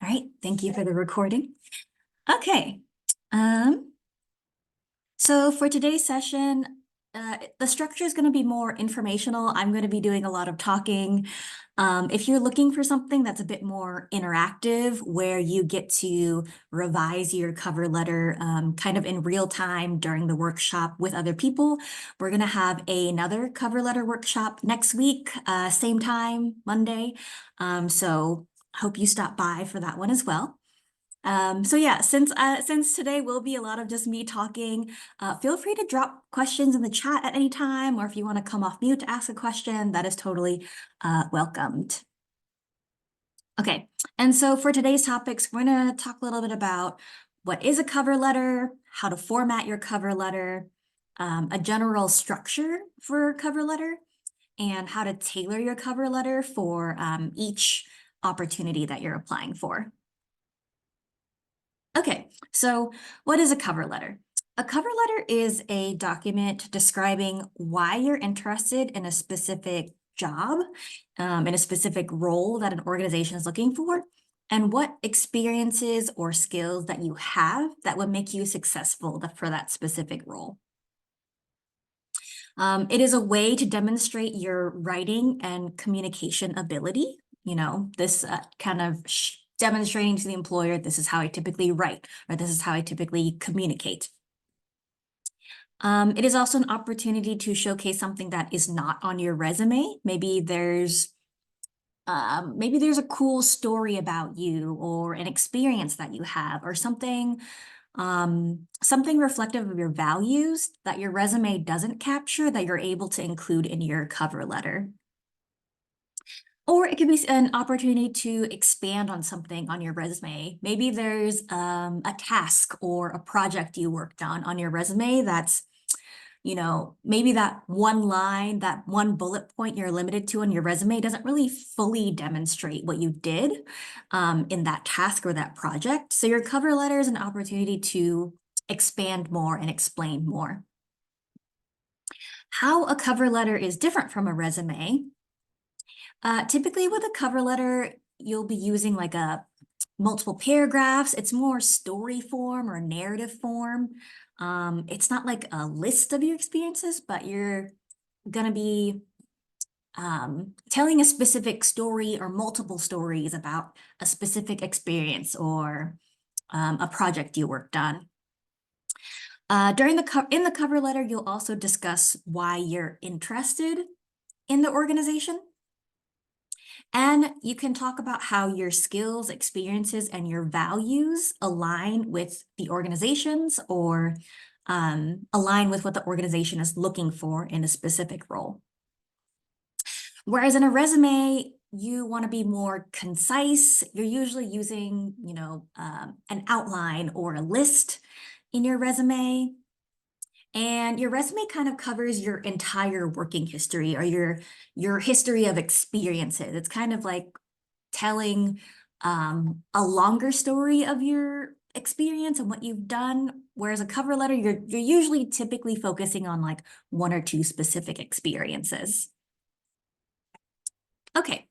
All right, thank you for the recording. Okay, so for today's session, the structure is going to be more informational. I'm going to be doing a lot of talking. If you're looking for something that's a bit more interactive, where you get to revise your cover letter kind of in real time during the workshop with other people, we're going to have another cover letter workshop next week, same time, Monday. So hope you stop by for that one as well. So yeah, since today will be a lot of just me talking, feel free to drop questions in the chat at any time, or if you want to come off mute to ask a question, that is totally welcomed. Okay, and so for today's topics, we're going to talk a little bit about what is a cover letter, how to format your cover letter, a general structure for a cover letter, and how to tailor your cover letter for each opportunity that you're applying for. Okay, so what is a cover letter? A cover letter is a document describing why you're interested in a specific job, in a specific role that an organization is looking for, and what experiences or skills that you have that would make you successful for that specific role. It is a way to demonstrate your writing and communication ability. You know, this kind of demonstrating to the employer, this is how I typically write, or this is how I typically communicate. It is also an opportunity to showcase something that is not on your resume. Maybe there's a cool story about you or an experience that you have or something reflective of your values that your resume doesn't capture that you're able to include in your cover letter. Or it could be an opportunity to expand on something on your resume. Maybe there's a task or a project you worked on your resume that's, you know, maybe that one line, that one bullet point you're limited to on your resume doesn't really fully demonstrate what you did in that task or that project. So your cover letter is an opportunity to expand more and explain more. How a cover letter is different from a resume. Typically with a cover letter, you'll be using like a multiple paragraphs. It's more story form or narrative form. It's not like a list of your experiences, but you're gonna be telling a specific story or multiple stories about a specific experience or a project you worked on. In the cover letter, you'll also discuss why you're interested in the organization. And you can talk about how your skills, experiences, and your values align with the organizations or align with what the organization is looking for in a specific role. Whereas in a resume, you want to be more concise. You're usually using, you know, an outline or a list in your resume. And your resume kind of covers your entire working history or your history of experiences. It's kind of like telling a longer story of your experience and what you've done. Whereas a cover letter, you're usually typically focusing on like one or two specific experiences. Okay,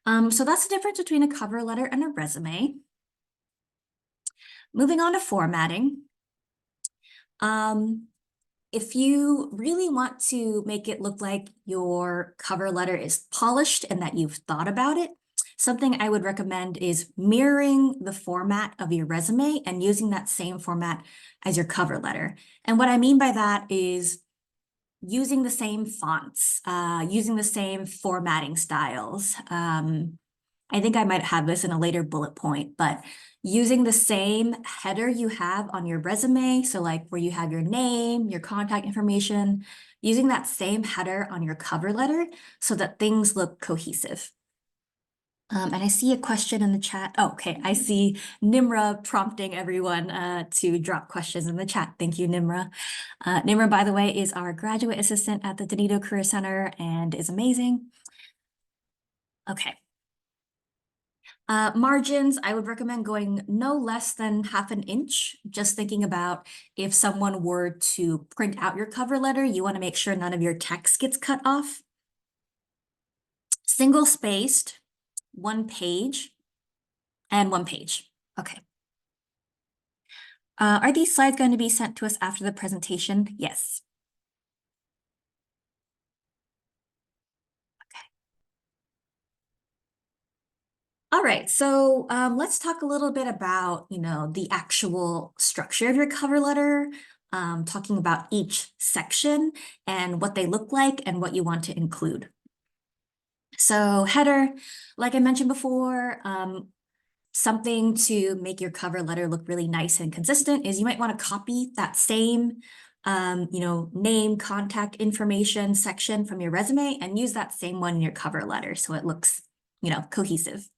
so that's the difference between a cover letter and a resume. Moving on to formatting. If you really want to make it look like your cover letter is polished and that you've thought about it, something I would recommend is mirroring the format of your resume and using that same format as your cover letter. And what I mean by that is using the same fonts, using the same formatting styles. I think I might have this in a later bullet point, but using the same header you have on your resume, so like where you have your name, your contact information, using that same header on your cover letter so that things look cohesive. And I see a question in the chat. Oh, okay, I see Nimra prompting everyone to drop questions in the chat. Thank you, Nimra. Nimra, by the way, is our graduate assistant at the Donito Career Center and is amazing. Okay. Margins, I would recommend going no less than 1/2 inch. Just thinking about if someone were to print out your cover letter, you want to make sure none of your text gets cut off. Single spaced, one page, And 1 page. Okay. Are these slides going to be sent to us after the presentation? Yes. All right, so let's talk a little bit about, the actual structure of your cover letter, talking about each section and what they look like and what you want to include. So header, like I mentioned before, something to make your cover letter look really nice and consistent is you might want to copy that same, name, contact information section from your resume and use that same one in your cover letter so it looks, cohesive.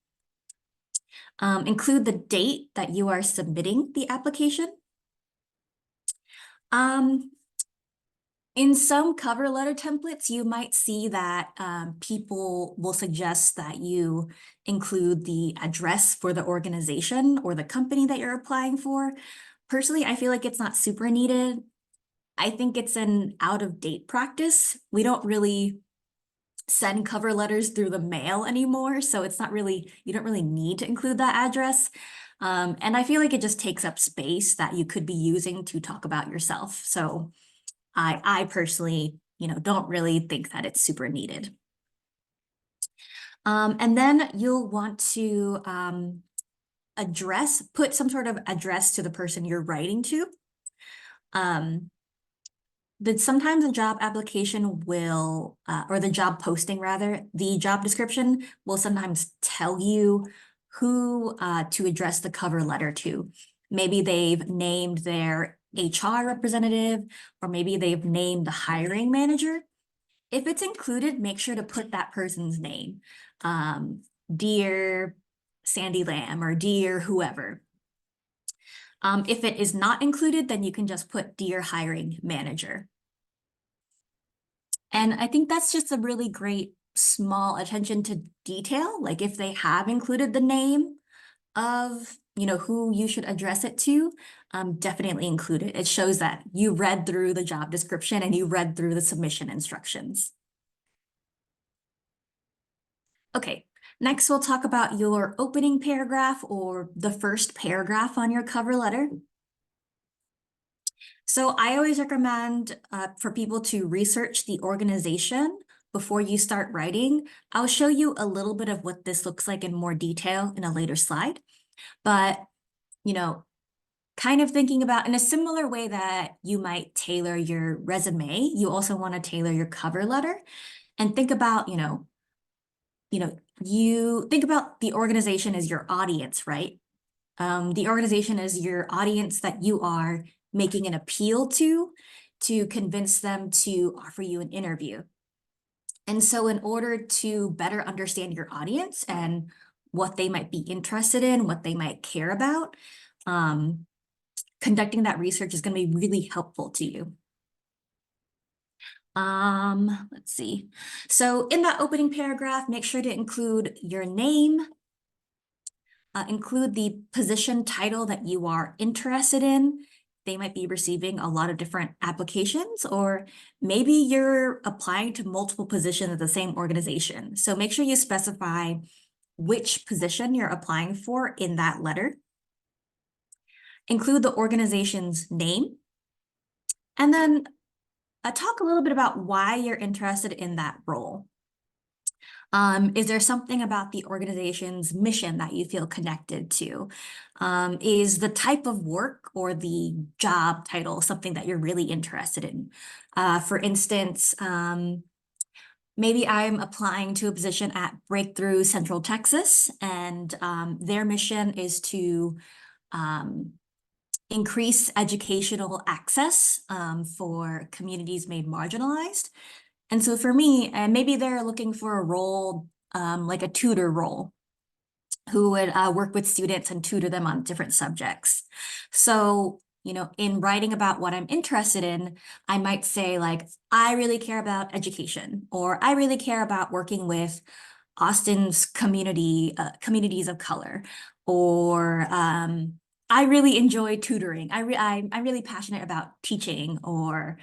Include the date that you are submitting the application. In some cover letter templates, you might see that people will suggest that you include the address for the organization or the company that you're applying for. Personally, I feel like it's not super needed. I think it's an out-of-date practice. We don't really send cover letters through the mail anymore, so it's not really, you don't really need to include that address. And I feel like it just takes up space that you could be using to talk about yourself. So I personally, don't really think that it's super needed. And then you'll want to put some sort of address to the person you're writing to. Sometimes a job application will, or the job posting rather, the job description will sometimes tell you who to address the cover letter to. Maybe they've named their HR representative, or maybe they've named the hiring manager. If it's included, make sure to put that person's name. Dear Sandy Lamb or dear whoever. If it is not included, then you can just put dear hiring manager. And I think that's just a really great small attention to detail. Like if they have included the name of, who you should address it to, definitely include it. It shows that you read through the job description and you read through the submission instructions. Okay, next we'll talk about your opening paragraph or the first paragraph on your cover letter. So I always recommend for people to research the organization before you start writing. I'll show you a little bit of what this looks like in more detail in a later slide. But, kind of thinking about in a similar way that you might tailor your resume, you also want to tailor your cover letter and think about, you think about the organization as your audience, right? The organization is your audience that you are making an appeal to convince them to offer you an interview. And so in order to better understand your audience and what they might be interested in, what they might care about, conducting that research is going to be really helpful to you. Let's see. So in that opening paragraph, make sure to include your name, include the position title that you are interested in. They might be receiving a lot of different applications, or maybe you're applying to multiple positions at the same organization. So make sure you specify which position you're applying for in that letter. Include the organization's name. And then talk a little bit about why you're interested in that role. Is there something about the organization's mission that you feel connected to? Is the type of work or the job title something that you're really interested in? For instance, maybe I'm applying to a position at Breakthrough Central Texas, and their mission is to increase educational access for communities made marginalized. And so for me, and maybe they're looking for a role like a tutor role who would work with students and tutor them on different subjects. So, in writing about what I'm interested in, I might say like, I really care about education, or I really care about working with Austin's communities of color, or I really enjoy tutoring. I'm really passionate about teaching, or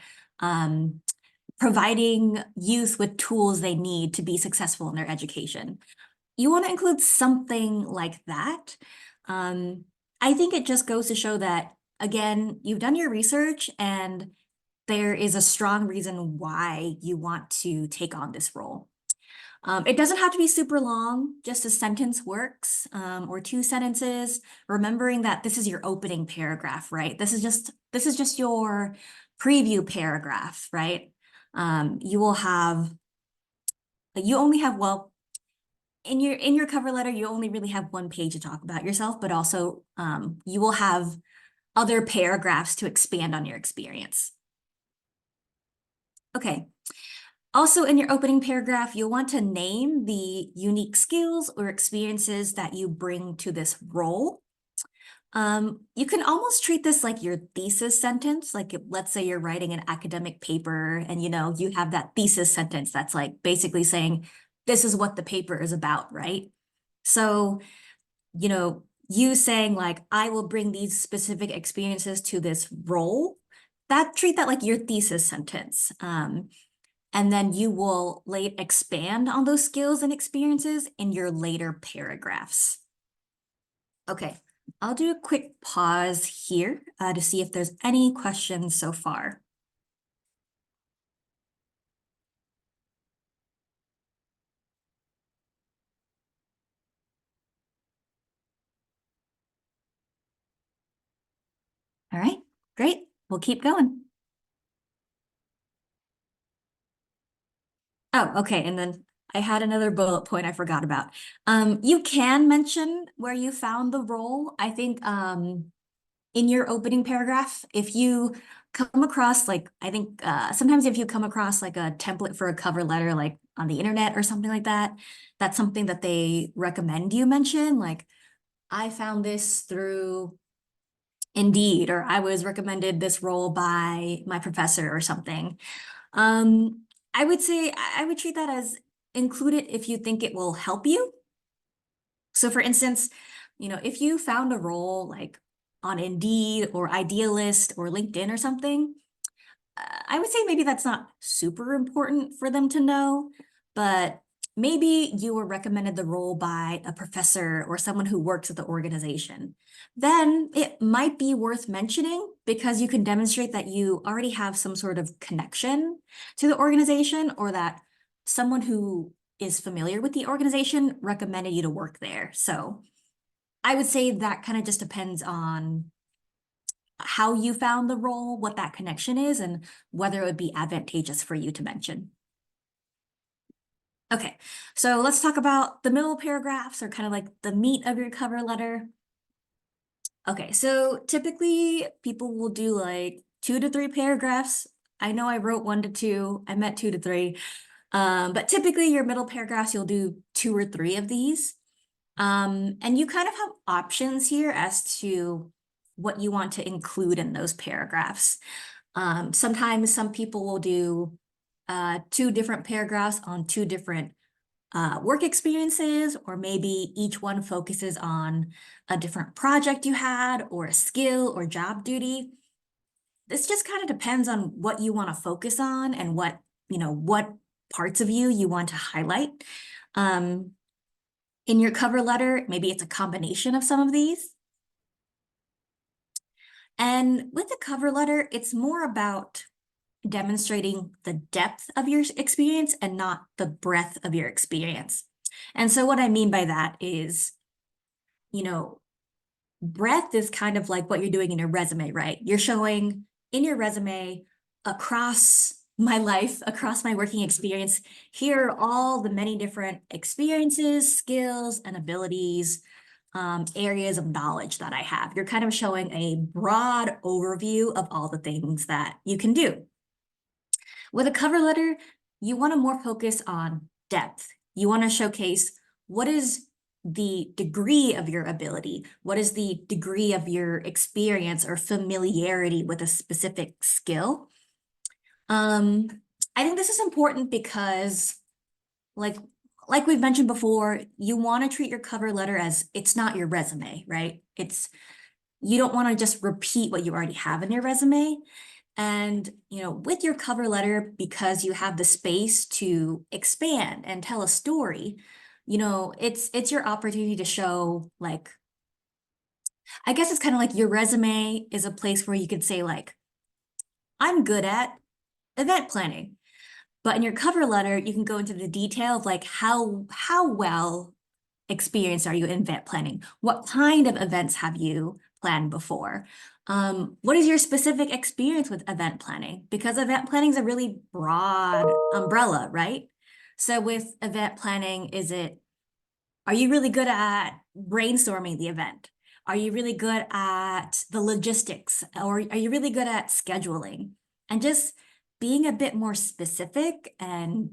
providing youth with tools they need to be successful in their education. You want to include something like that. I think it just goes to show that, again, you've done your research and there is a strong reason why you want to take on this role. It doesn't have to be super long, just a sentence works, or two sentences, remembering that this is your opening paragraph, right? This is just your preview paragraph, right? You only have, well, in your cover letter, you only really have one page to talk about yourself, but also you will have other paragraphs to expand on your experience. Okay. Also, in your opening paragraph, you'll want to name the unique skills or experiences that you bring to this role. You can almost treat this like your thesis sentence. Like, let's say you're writing an academic paper and you have that thesis sentence that's like basically saying, this is what the paper is about, right? So, you saying like, I will bring these specific experiences to this role, treat that like your thesis sentence. And then you will expand on those skills and experiences in your later paragraphs. Okay, I'll do a quick pause here to see if there's any questions so far. All right, great. We'll keep going. Oh, okay. And then I had another bullet point I forgot about. You can mention where you found the role. I think in your opening paragraph, if you come across I think sometimes if you come across like a template for a cover letter, like on the internet or something like that, that's something that they recommend you mention. Like, I found this through Indeed, or I was recommended this role by my professor or something. I would say I would treat that as include it if you think it will help you. So for instance, if you found a role like on Indeed or Idealist or LinkedIn or something, I would say maybe that's not super important for them to know, but maybe you were recommended the role by a professor or someone who works at the organization. Then it might be worth mentioning because you can demonstrate that you already have some sort of connection to the organization, or that someone who is familiar with the organization recommended you to work there. So I would say that kind of just depends on how you found the role, what that connection is, and whether it would be advantageous for you to mention. Okay, so let's talk about the middle paragraphs, or kind of like the meat of your cover letter. Okay, so typically people will do like 2 to 3 paragraphs. I know I wrote 1 to 2, I meant 2 to 3. But typically your middle paragraphs, you'll do 2 or 3 of these. And you kind of have options here as to what you want to include in those paragraphs. Sometimes some people will do 2 different paragraphs on 2 different work experiences, or maybe each one focuses on a different project you had, or a skill or job duty. This just kind of depends on what you want to focus on and what parts of you want to highlight. In your cover letter, maybe it's a combination of some of these. And with the cover letter, it's more about demonstrating the depth of your experience and not the breadth of your experience. And so what I mean by that is, breadth is kind of like what you're doing in your resume, right? You're showing in your resume, across my life, across my working experience, here are all the many different experiences, skills, and abilities, areas of knowledge that I have. You're kind of showing a broad overview of all the things that you can do. With a cover letter, you want to more focus on depth. You want to showcase what is the degree of your ability, what is the degree of your experience or familiarity with a specific skill. I think this is important because, like we've mentioned before, you want to treat your cover letter as it's not your resume, right? You don't want to just repeat what you already have in your resume. And, with your cover letter, because you have the space to expand and tell a story, it's your opportunity to show like I guess it's kind of like your resume is a place where you could say like, I'm good at event planning. But in your cover letter, you can go into the detail of like how well experienced are you in event planning? What kind of events have you planned before? What is your specific experience with event planning? Because event planning is a really broad umbrella, right? So with event planning, are you really good at brainstorming the event? Are you really good at the logistics? Or are you really good at scheduling? And just being a bit more specific and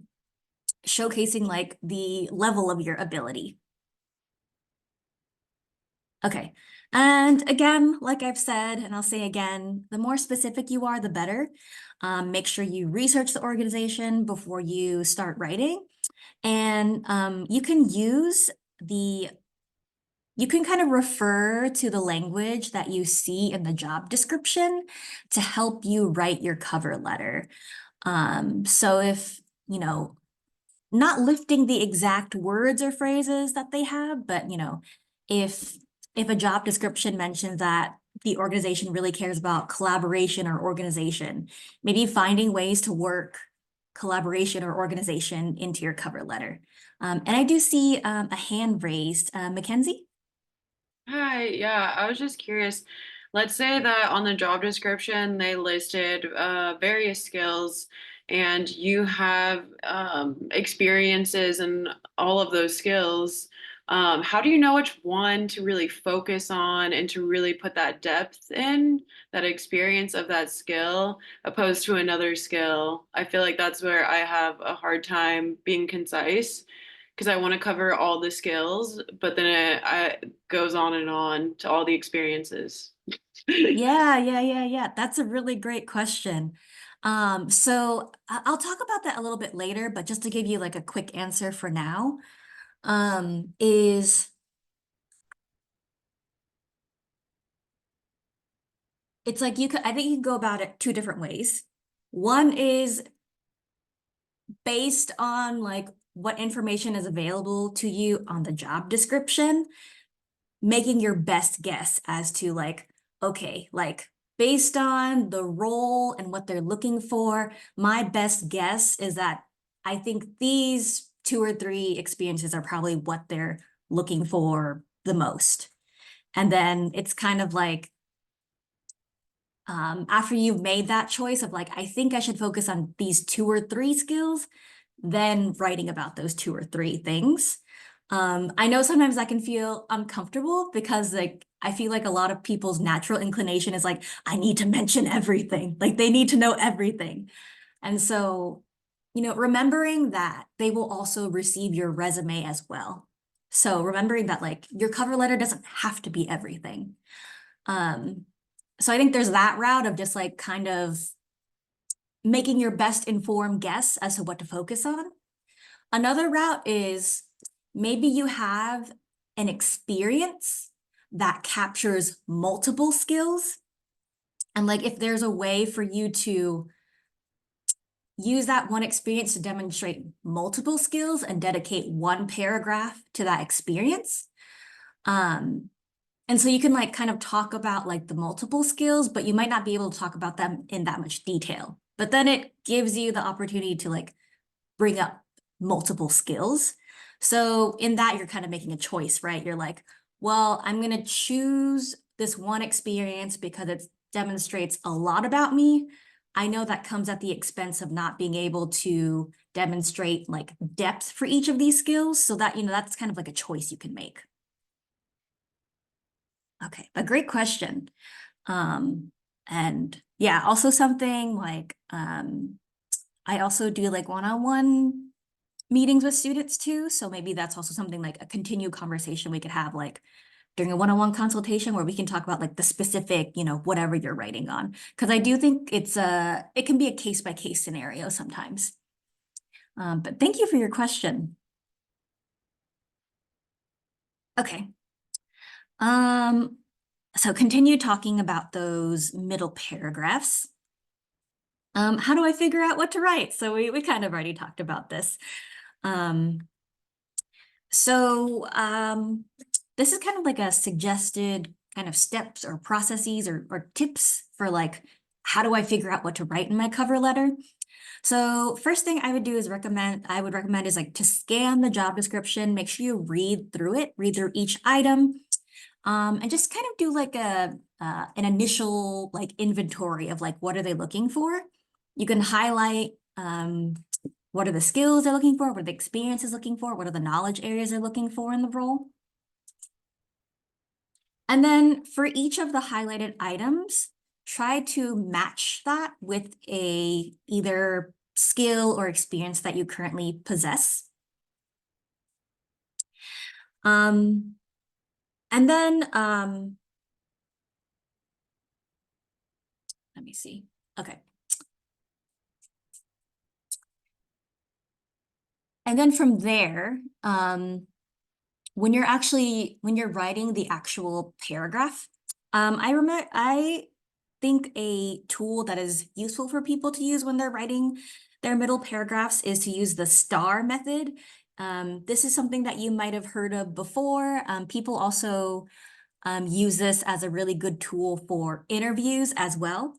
showcasing like the level of your ability. Okay. And again, like I've said, and I'll say again, the more specific you are, the better. Make sure you research the organization before you start writing. And the you can kind of refer to the language that you see in the job description to help you write your cover letter. So if, not lifting the exact words or phrases that they have, but if if a job description mentions that the organization really cares about collaboration or organization, maybe finding ways to work collaboration or organization into your cover letter. And I do see a hand raised. Mackenzie? Hi, yeah, I was just curious. Let's say that on the job description they listed various skills, and you have experiences in all of those skills. How do you know which one to really focus on and to really put that depth in, that experience of that skill, opposed to another skill? I feel like that's where I have a hard time being concise because I want to cover all the skills, but then it goes on and on to all the experiences. Yeah. That's a really great question. So I'll talk about that a little bit later, but just to give you like a quick answer for now, is it's like I think you can go about it two different ways. One is based on like what information is available to you on the job description, making your best guess as to like, okay, like based on the role and what they're looking for, my best guess is that I think these two or three experiences are probably what they're looking for the most. And then it's kind of like, after you've made that choice of like, I think I should focus on these two or three skills, then writing about those two or three things. I know sometimes I can feel uncomfortable because like I feel like a lot of people's natural inclination is like, I need to mention everything. Like they need to know everything. And so, remembering that they will also receive your resume as well. So remembering that like your cover letter doesn't have to be everything. Um, so I think there's that route of just like kind of making your best informed guess as to what to focus on. Another route is maybe you have an experience that captures multiple skills. And like if there's a way for you to use that one experience to demonstrate multiple skills and dedicate one paragraph to that experience. Um, and so you can like kind of talk about like the multiple skills, but you might not be able to talk about them in that much detail. But then it gives you the opportunity to like bring up multiple skills. So in that, you're kind of making a choice, right? You're like, well, I'm going to choose this one experience because it demonstrates a lot about me. I know that comes at the expense of not being able to demonstrate like depth for each of these skills. So that, that's kind of like a choice you can make. Okay, a great question. Um, and yeah, also something like I also do like one-on-one meetings with students too. So maybe that's also something like a continued conversation we could have like during a one-on-one consultation where we can talk about like the specific, whatever you're writing on. Because I do think it can be a case-by-case scenario sometimes. But thank you for your question. Okay. Um, so continue talking about those middle paragraphs. How do I figure out what to write? So we kind of already talked about this. Um, so this is kind of like a suggested kind of steps or processes or tips for like, how do I figure out what to write in my cover letter? So first thing I would do is I would recommend is like to scan the job description, make sure you read through it, read through each item, and just kind of do like an initial like inventory of like, what are they looking for? You can highlight, what are the skills they're looking for? What are the experiences looking for? What are the knowledge areas they're looking for in the role? And then for each of the highlighted items, try to match that with a either skill or experience that you currently possess. And then let me see. Okay. And then from there, when you're writing the actual paragraph, I think a tool that is useful for people to use when they're writing their middle paragraphs is to use the STAR method. This is something that you might have heard of before. People also use this as a really good tool for interviews as well,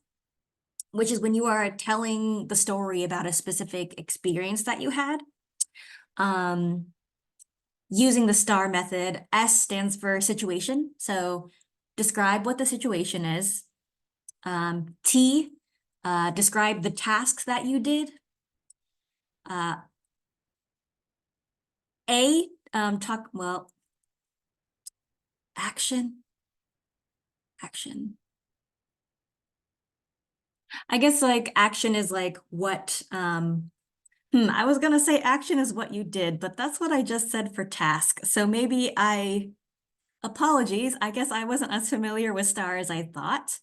which is when you are telling the story about a specific experience that you had. Using the STAR method, S stands for situation. So describe what the situation is. T, describe the tasks that you did. A, action. I guess like action is like what, I was gonna say action is what you did, but that's what I just said for task. So maybe apologies, I guess I wasn't as familiar with STAR as I thought.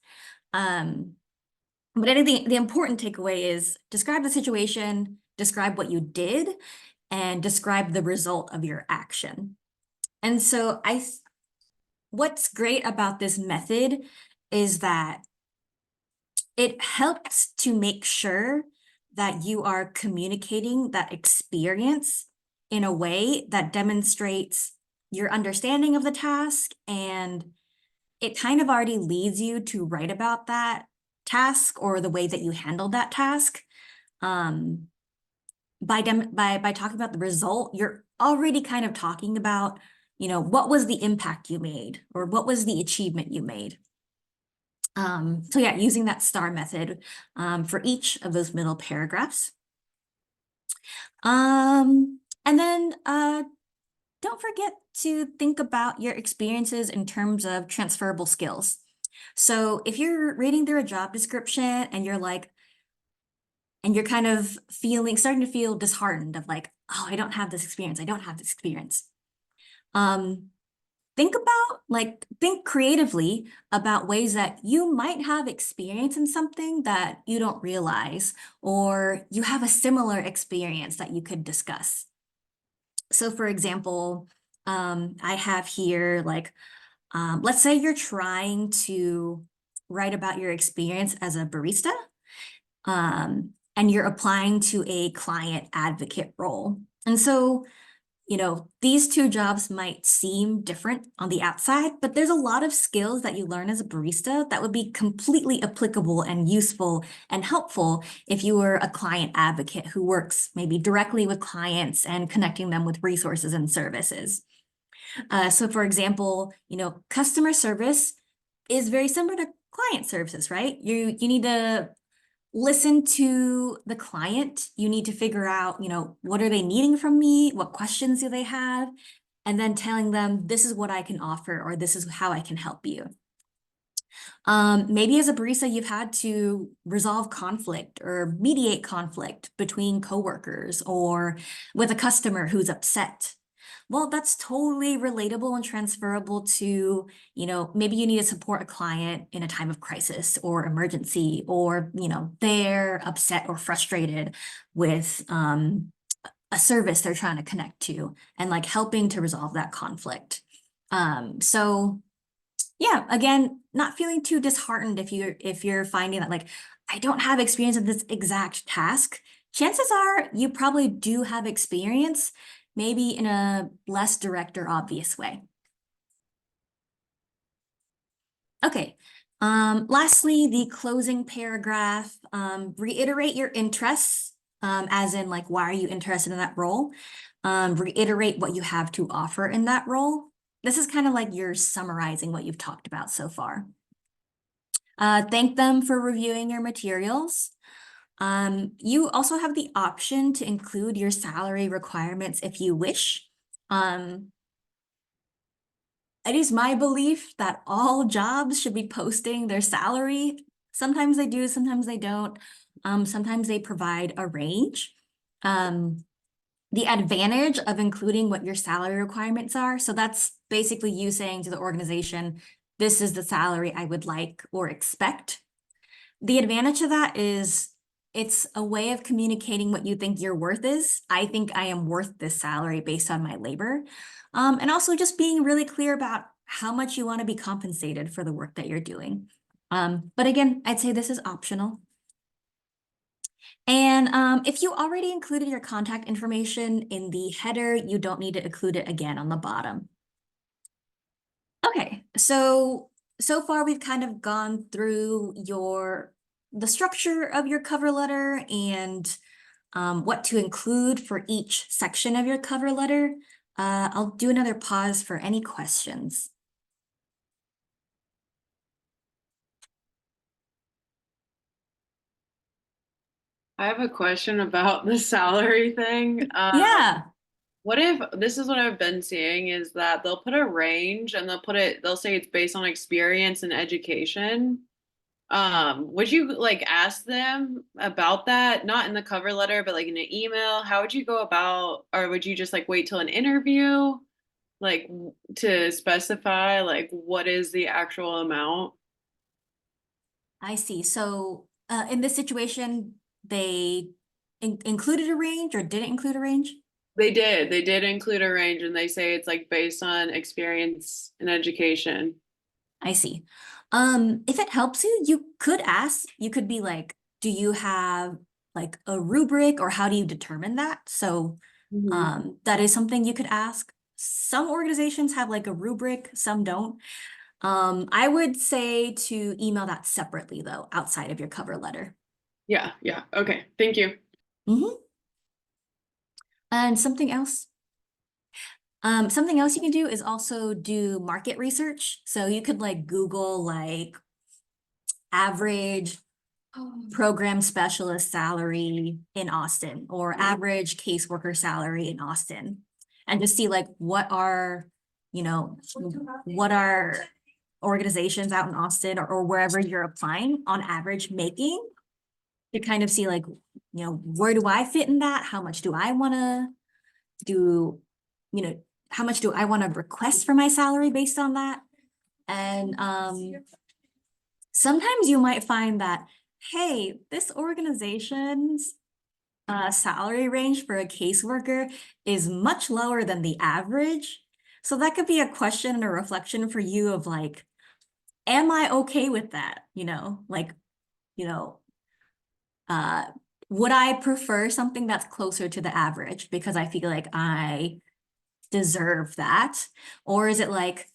But anything, the important takeaway is describe the situation, describe what you did, and describe the result of your action. And so what's great about this method is that it helps to make sure that you are communicating that experience in a way that demonstrates your understanding of the task, and it kind of already leads you to write about that task or the way that you handled that task. By talking about the result, you're already kind of talking about, what was the impact you made or what was the achievement you made. So yeah, using that STAR method for each of those middle paragraphs. And then don't forget to think about your experiences in terms of transferable skills. So if you're reading through a job description and you're kind of starting to feel disheartened of like, oh, I don't have this experience. I don't have this experience. Think creatively about ways that you might have experience in something that you don't realize, or you have a similar experience that you could discuss. So for example, I have here like, let's say you're trying to write about your experience as a barista, and you're applying to a client advocate role. And so, these two jobs might seem different on the outside, but there's a lot of skills that you learn as a barista that would be completely applicable and useful and helpful if you were a client advocate who works maybe directly with clients and connecting them with resources and services. So for example, customer service is very similar to client services, right? You need to listen to the client. You need to figure out, what are they needing from me? What questions do they have? And then telling them, this is what I can offer, or this is how I can help you. Maybe as a barista, you've had to resolve conflict or mediate conflict between coworkers or with a customer who's upset. Well, that's totally relatable and transferable to, maybe you need to support a client in a time of crisis or emergency, or, they're upset or frustrated with a service they're trying to connect to, and like helping to resolve that conflict. So yeah, again, not feeling too disheartened if you're finding that like, I don't have experience in this exact task. Chances are you probably do have experience, maybe in a less direct or obvious way. Okay. Lastly, the closing paragraph, reiterate your interests, as in like, why are you interested in that role? Reiterate what you have to offer in that role. This is kind of like you're summarizing what you've talked about so far. Thank them for reviewing your materials. You also have the option to include your salary requirements if you wish. It is my belief that all jobs should be posting their salary. Sometimes they do, sometimes they don't. Sometimes they provide a range. The advantage of including what your salary requirements are, so that's basically you saying to the organization, this is the salary I would like or expect. The advantage of that is it's a way of communicating what you think your worth is. I think I am worth this salary based on my labor. And also just being really clear about how much you want to be compensated for the work that you're doing. But again, I'd say this is optional. And if you already included your contact information in the header, you don't need to include it again on the bottom. Okay, so far we've kind of gone through the structure of your cover letter and what to include for each section of your cover letter. I'll do another pause for any questions. I have a question about the salary thing. Yeah, What if this is what I've been seeing is that they'll put a range and they'll say it's based on experience and education. Would you like ask them about that? Not in the cover letter, but like in an email? How would you go about, or would you just like wait till an interview, like to specify like what is the actual amount? I see. So in this situation, they included a range or didn't include a range? They did include a range and they say it's like based on experience and education. I see. If it helps you, you could ask, you could be like, do you have like a rubric or how do you determine that? So Mhm. that is something you could ask. Some organizations have like a rubric, some don't. I would say to email that separately though, outside of your cover letter. Yeah, yeah. Okay. Thank you. Mhm. And something else you can do is also do market research. So you could like Google like average program specialist salary in Austin or average caseworker salary in Austin. And just see like what are organizations out in Austin or wherever you're applying on average making to kind of see like, where do I fit in that? How much do I want to do, how much do I want to request for my salary based on that? And sometimes you might find that, hey, this organization's salary range for a caseworker is much lower than the average. So that could be a question and a reflection for you of like, am I okay with that? You know, uh, would I prefer something that's closer to the average because I feel like I deserve that? Or is it like,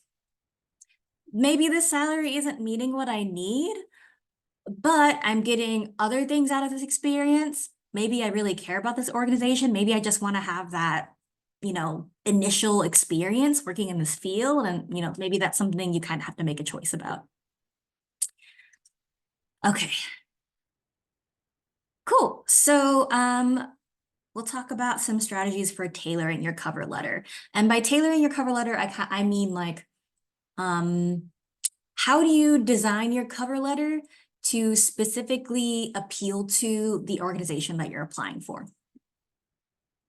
maybe this salary isn't meeting what I need, but I'm getting other things out of this experience. Maybe I really care about this organization. Maybe I just want to have that, initial experience working in this field. And, maybe that's something you kind of have to make a choice about. Okay, cool. So, we'll talk about some strategies for tailoring your cover letter. And by tailoring your cover letter, I mean like, um, how do you design your cover letter to specifically appeal to the organization that you're applying for?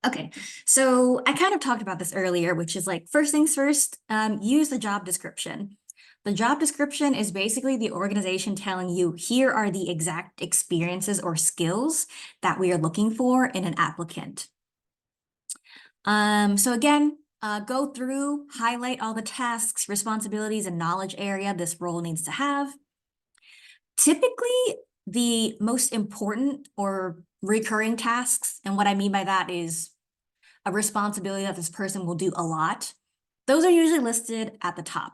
Okay, so I kind of talked about this earlier, which is like, first things first, use the job description. The job description is basically the organization telling you, here are the exact experiences or skills that we are looking for in an applicant. So again, go through, highlight all the tasks, responsibilities, and knowledge area this role needs to have. Typically, the most important or recurring tasks, and what I mean by that is a responsibility that this person will do a lot, those are usually listed at the top.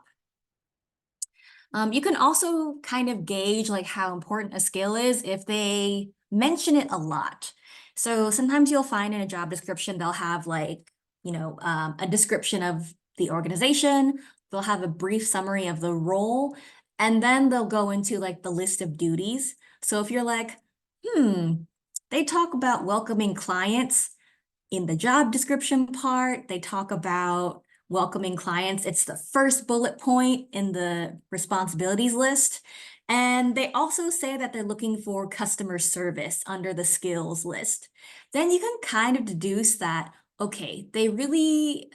You can also kind of gauge like how important a skill is if they mention it a lot. So sometimes you'll find in a job description, they'll have like, a description of the organization, they'll have a brief summary of the role, and then they'll go into like the list of duties. So if you're like, they talk about welcoming clients in the job description part, they talk about welcoming clients. It's the first bullet point in the responsibilities list. And they also say that they're looking for customer service under the skills list. Then you can kind of deduce that, okay, they really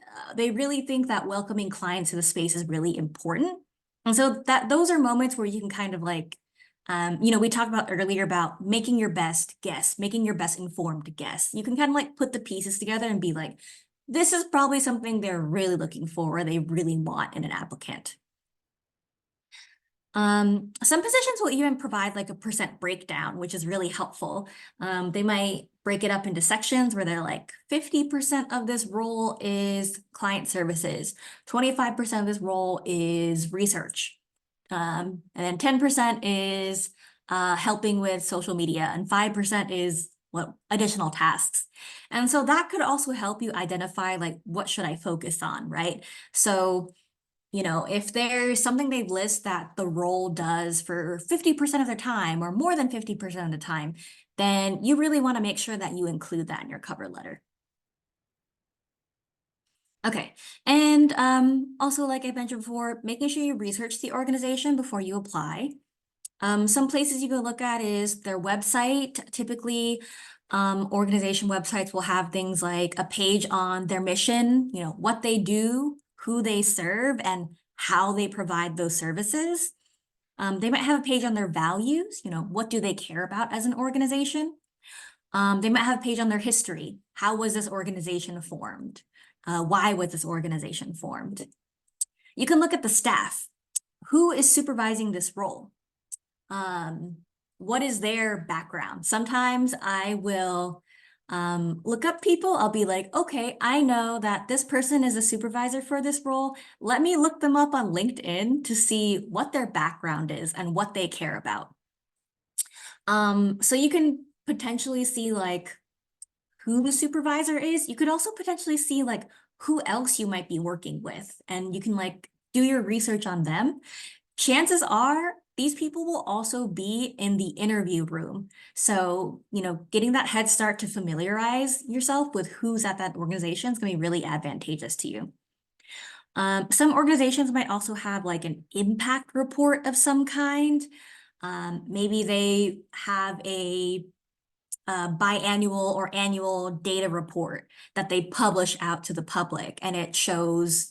think that welcoming clients to the space is really important. And so that those are moments where you can kind of like, we talked about earlier about making your best guess, making your best informed guess. You can kind of like put the pieces together and be like, this is probably something they're really looking for or they really want in an applicant. Some positions will even provide like a percent breakdown, which is really helpful. They might break it up into sections where they're like 50% of this role is client services, 25% of this role is research, and then 10% is helping with social media, and 5% is what additional tasks. And so that could also help you identify like what should I focus on, right? So if there's something they list that the role does for 50% of their time or more than 50% of the time, then you really want to make sure that you include that in your cover letter. Okay, and also like I mentioned before, making sure you research the organization before you apply. Some places you can look at is their website. Typically, organization websites will have things like a page on their mission, what they do, who they serve, and how they provide those services. They might have a page on their values, what do they care about as an organization? They might have a page on their history. How was this organization formed? Why was this organization formed? You can look at the staff. Who is supervising this role? What is their background? Sometimes I will look up people. I'll be like, okay, I know that this person is a supervisor for this role. Let me look them up on LinkedIn to see what their background is and what they care about. So you can potentially see like who the supervisor is. You could also potentially see like who else you might be working with, and you can like do your research on them. Chances are these people will also be in the interview room. So, getting that head start to familiarize yourself with who's at that organization is going to be really advantageous to you. Some organizations might also have like an impact report of some kind. Maybe they have a biannual or annual data report that they publish out to the public, and it shows,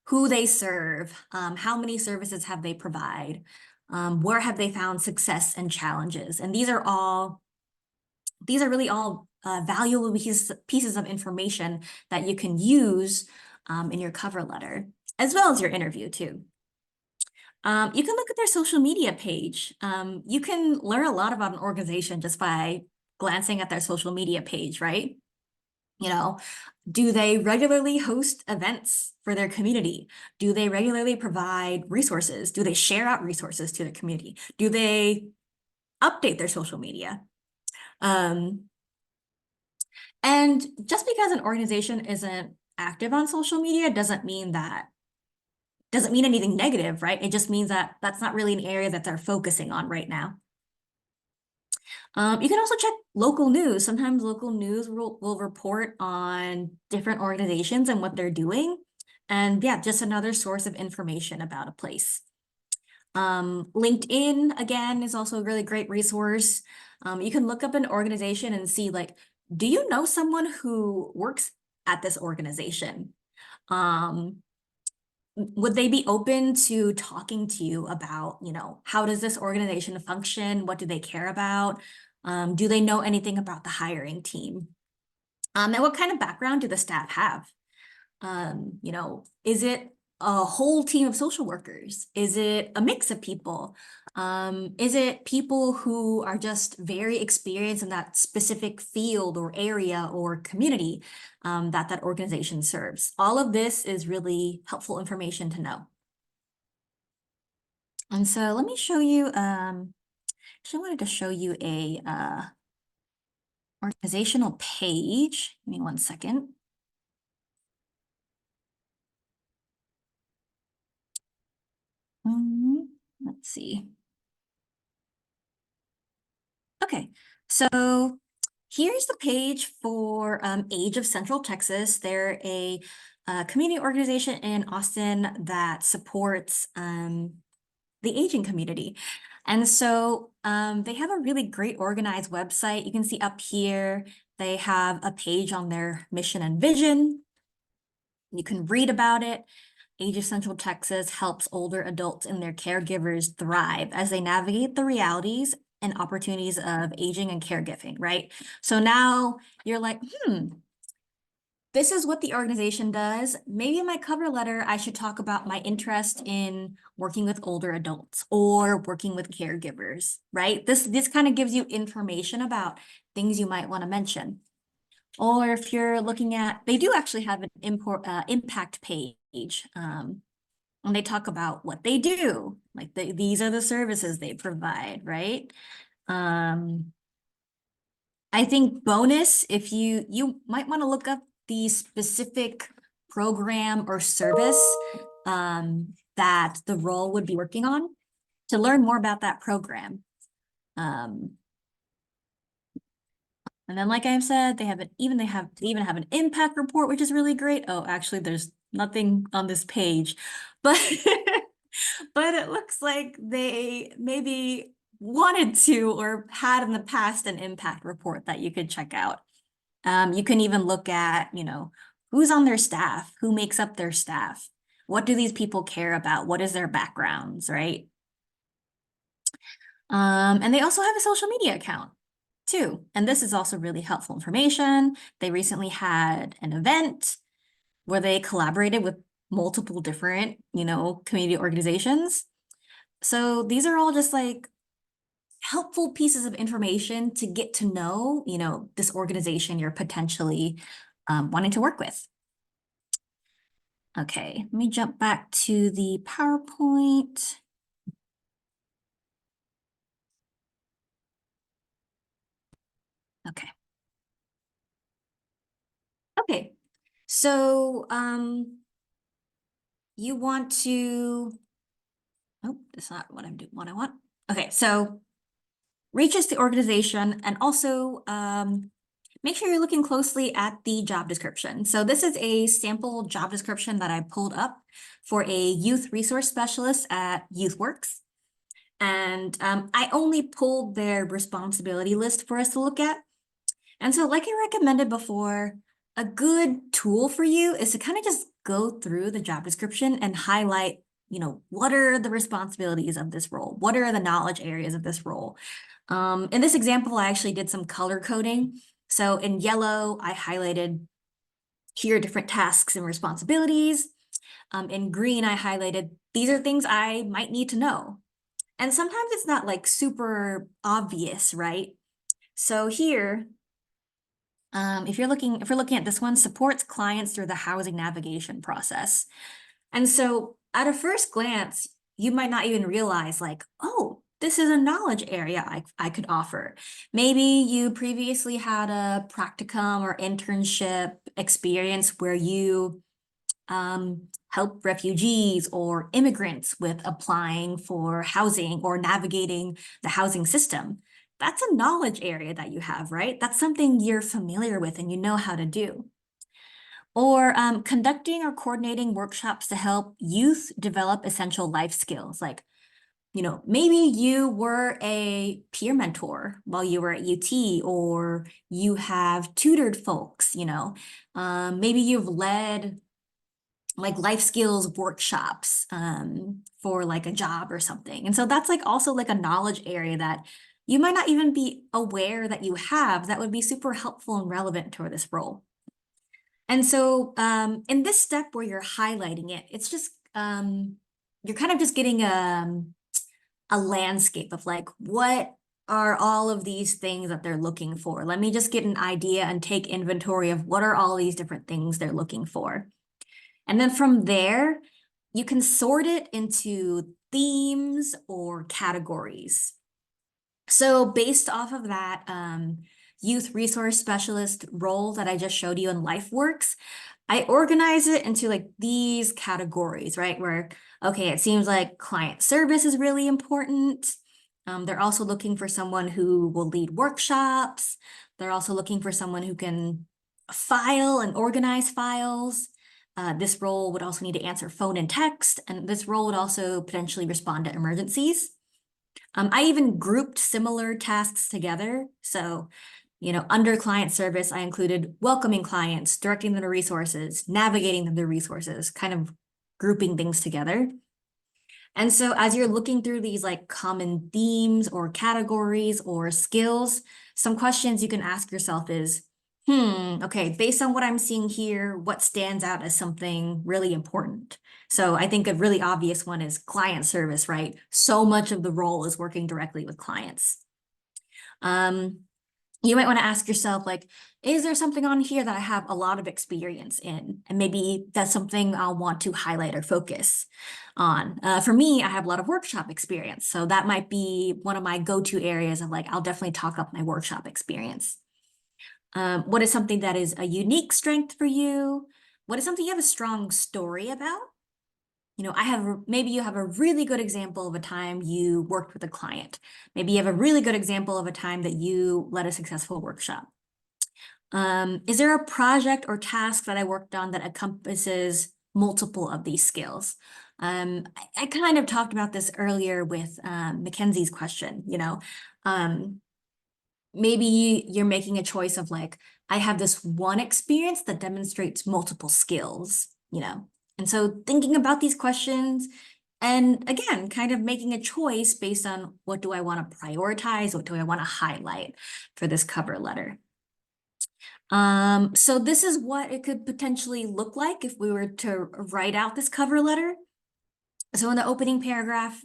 who they serve, how many services have they provide, where have they found success and challenges. And these are really all valuable pieces of information that you can use in your cover letter, as well as your interview too. You can look at their social media page. You can learn a lot about an organization just by glancing at their social media page, right? Do they regularly host events for their community? Do they regularly provide resources? Do they share out resources to the community? Do they update their social media? And just because an organization isn't active on social media doesn't mean anything negative, right? It just means that that's not really an area that they're focusing on right now. You can also check local news. Sometimes local news will report on different organizations and what they're doing. And yeah, just another source of information about a place. LinkedIn, again, is also a really great resource. You can look up an organization and see like, do you know someone who works at this organization? Would they be open to talking to you about, how does this organization function? What do they care about? Do they know anything about the hiring team? And what kind of background do the staff have? Is it a whole team of social workers? Is it a mix of people? Is it people who are just very experienced in that specific field or area or community that organization serves? All of this is really helpful information to know. And so let me show you, actually wanted to show you a organizational page. Give me 1 second. Let's see. Okay, so here's the page for Age of Central Texas. They're a community organization in Austin that supports the aging community. And so they have a really great organized website. You can see up here, they have a page on their mission and vision. You can read about it. Age of Central Texas helps older adults and their caregivers thrive as they navigate the realities and opportunities of aging and caregiving, right? So now you're like, this is what the organization does. Maybe in my cover letter, I should talk about my interest in working with older adults or working with caregivers, right? This kind of gives you information about things you might want to mention. Or if you're looking at, they do actually have an impact page. And they talk about what they do, like these are the services they provide, right? I think bonus, if you might want to look up the specific program or service that the role would be working on to learn more about that program. And then, like I said, they even have an impact report, which is really great. Oh, actually, there's nothing on this page, but but it looks like they maybe wanted to or had in the past an impact report that you could check out. You can even look at, who's on their staff, who makes up their staff, what do these people care about, what is their backgrounds, right? And they also have a social media account too. And this is also really helpful information. They recently had an event where they collaborated with multiple different, community organizations. So these are all just like helpful pieces of information to get to know, this organization you're potentially wanting to work with. Okay, let me jump back to the PowerPoint. Okay. Okay, so you want to, oh, that's not what what I want. Okay, so reaches the organization and also make sure you're looking closely at the job description. So this is a sample job description that I pulled up for a youth resource specialist at YouthWorks. And I only pulled their responsibility list for us to look at. And so like I recommended before, a good tool for you is to kind of just go through the job description and highlight, what are the responsibilities of this role? What are the knowledge areas of this role? In this example, I actually did some color coding. So in yellow, I highlighted here different tasks and responsibilities. In green, I highlighted these are things I might need to know. And sometimes it's not like super obvious, right? So here, if we're looking at this one, supports clients through the housing navigation process. And so at a first glance, you might not even realize like, oh, this is a knowledge area I could offer. Maybe you previously had a practicum or internship experience where you help refugees or immigrants with applying for housing or navigating the housing system. That's a knowledge area that you have, right? That's something you're familiar with and you know how to do. Or conducting or coordinating workshops to help youth develop essential life skills. Like, maybe you were a peer mentor while you were at UT, or you have tutored folks, maybe you've led like life skills workshops for like a job or something. And so that's like also like a knowledge area that you might not even be aware that you have that would be super helpful and relevant to this role. And so in this step where you're highlighting it, it's just, you're kind of just getting a landscape of like, what are all of these things that they're looking for? Let me just get an idea and take inventory of what are all these different things they're looking for. And then from there, you can sort it into themes or categories. So based off of that youth resource specialist role that I just showed you in LifeWorks, I organize it into like these categories, right? Where, okay, it seems like client service is really important. They're also looking for someone who will lead workshops. They're also looking for someone who can file and organize files. This role would also need to answer phone and text, and this role would also potentially respond to emergencies. I even grouped similar tasks together. So, under client service, I included welcoming clients, directing them to resources, navigating them to resources, kind of grouping things together. And so as you're looking through these like common themes or categories or skills, some questions you can ask yourself is, okay, based on what I'm seeing here, what stands out as something really important? So I think a really obvious one is client service, right? So much of the role is working directly with clients. You might want to ask yourself, like, is there something on here that I have a lot of experience in? And maybe that's something I'll want to highlight or focus on. For me, I have a lot of workshop experience. So that might be one of my go-to areas of like, I'll definitely talk up my workshop experience. What is something that is a unique strength for you? What is something you have a strong story about? Maybe you have a really good example of a time you worked with a client. Maybe you have a really good example of a time that you led a successful workshop. Is there a project or task that I worked on that encompasses multiple of these skills? I kind of talked about this earlier with Mackenzie's question, maybe you're making a choice of like, I have this one experience that demonstrates multiple skills, And so thinking about these questions and again, kind of making a choice based on what do I want to prioritize? What do I want to highlight for this cover letter? So this is what it could potentially look like if we were to write out this cover letter. So in the opening paragraph,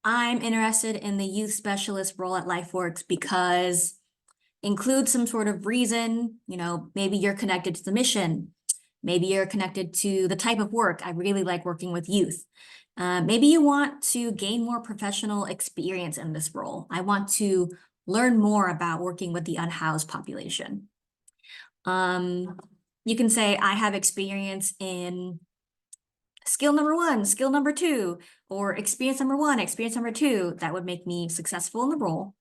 I'm interested in the youth specialist role at LifeWorks because include some sort of reason, maybe you're connected to the mission. Maybe you're connected to the type of work. I really like working with youth. Maybe you want to gain more professional experience in this role. I want to learn more about working with the unhoused population. You can say, I have experience in skill number 1, skill number 2, or experience number 1, experience number 2. That would make me successful in the role.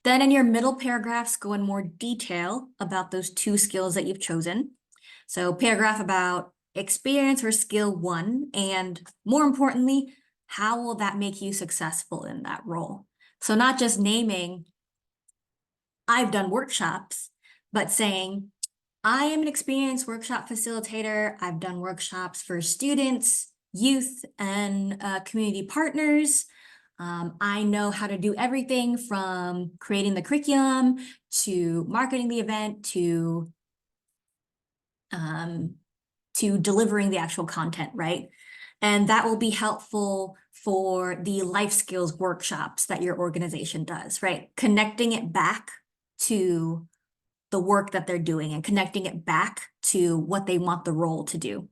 Then in your middle paragraphs, go in more detail about those 2 skills that you've chosen. So paragraph about experience or skill 1, and more importantly, how will that make you successful in that role? So not just naming, I've done workshops, but saying, I am an experienced workshop facilitator. I've done workshops for students, youth, and community partners. I know how to do everything from creating the curriculum to marketing the event to delivering the actual content, right? And that will be helpful for the life skills workshops that your organization does, right? Connecting it back to the work that they're doing and connecting it back to what they want the role to do.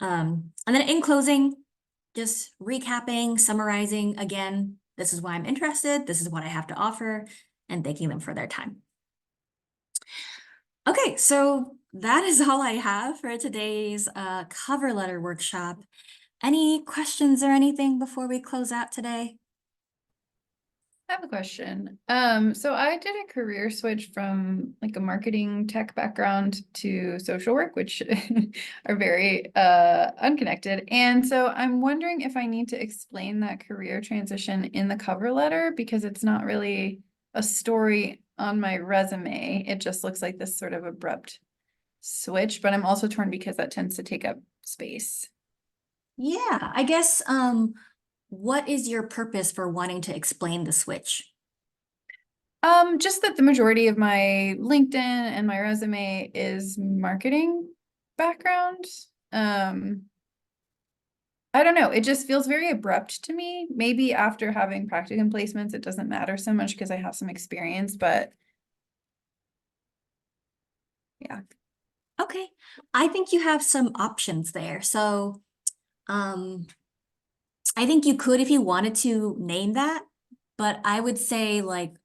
And then in closing, just recapping, summarizing again, this is why I'm interested, this is what I have to offer, and thanking them for their time. Okay, so that is all I have for today's cover letter workshop. Any questions or anything before we close out today? I have a question. So I did a career switch from like a marketing tech background to social work, which are very unconnected. And so I'm wondering if I need to explain that career transition in the cover letter because it's not really a story on my resume. It just looks like this sort of abrupt switch, but I'm also torn because that tends to take up space. Yeah, I guess what is your purpose for wanting to explain the switch? Just that the majority of my LinkedIn and my resume is marketing background. I don't know. It just feels very abrupt to me. Maybe after having practicum placements, it doesn't matter so much because I have some experience, but yeah. Okay, I think you have some options there. So I think you could if you wanted to name that, but I would say like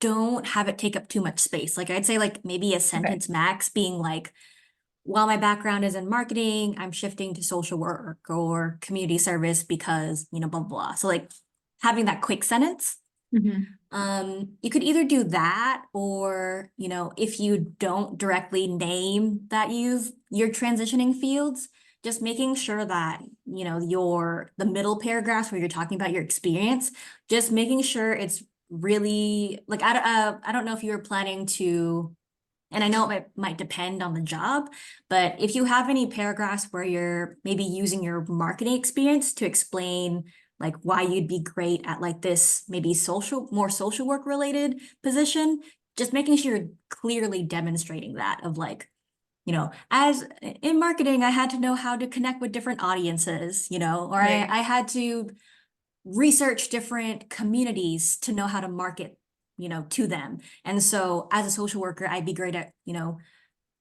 don't have it take up too much space. Like I'd say like maybe a sentence max being like, while my background is in marketing, I'm shifting to social work or community service because, you know, blah, blah, blah. So like having that quick sentence. You could either do that or, you know, if you don't directly name that you're transitioning fields, just making sure that, you know, the middle paragraphs where you're talking about your experience, just making sure it's really like, I don't know if you were planning to, and I know it might depend on the job, but if you have any paragraphs where you're maybe using your marketing experience to explain like why you'd be great at like this maybe more social work related position, just making sure you're clearly demonstrating that of like, you know, as in marketing, I had to know how to connect with different audiences, you know, or Right. I had to research different communities to know how to market, you know, to them. And so as a social worker, I'd be great at, you know,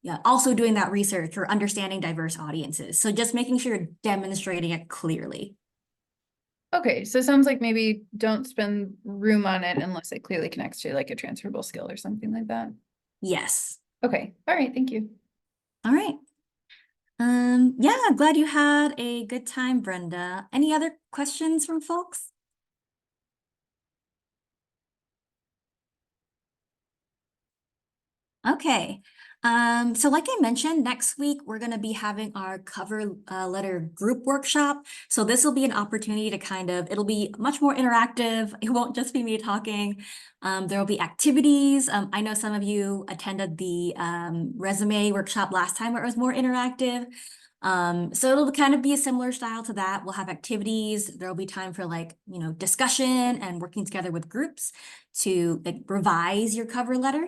yeah, also doing that research or understanding diverse audiences. So just making sure you're demonstrating it clearly. Okay, so it sounds like maybe don't spend room on it unless it clearly connects to like a transferable skill or something like that. Yes. Okay, all right, thank you. All right. Yeah, I'm glad you had a good time, Brenda. Any other questions from folks? Okay. So like I mentioned, next week we're going to be having our cover letter group workshop. So this will be an opportunity to it'll be much more interactive. It won't just be me talking. There will be activities. I know some of you attended the resume workshop last time where it was more interactive. So it'll kind of be a similar style to that. We'll have activities. There'll be time for like, you know, discussion and working together with groups to like revise your cover letter.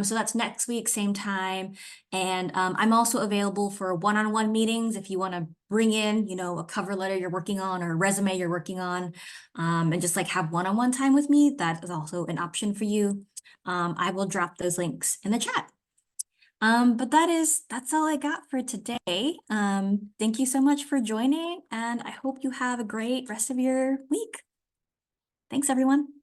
So that's next week, same time. And I'm also available for one-on-one meetings if you want to bring in, you know, a cover letter you're working on or a resume you're working on, and just like have one-on-one time with me. That is also an option for you. I will drop those links in the chat. But that's all I got for today. Thank you so much for joining, and I hope you have a great rest of your week. Thanks, everyone.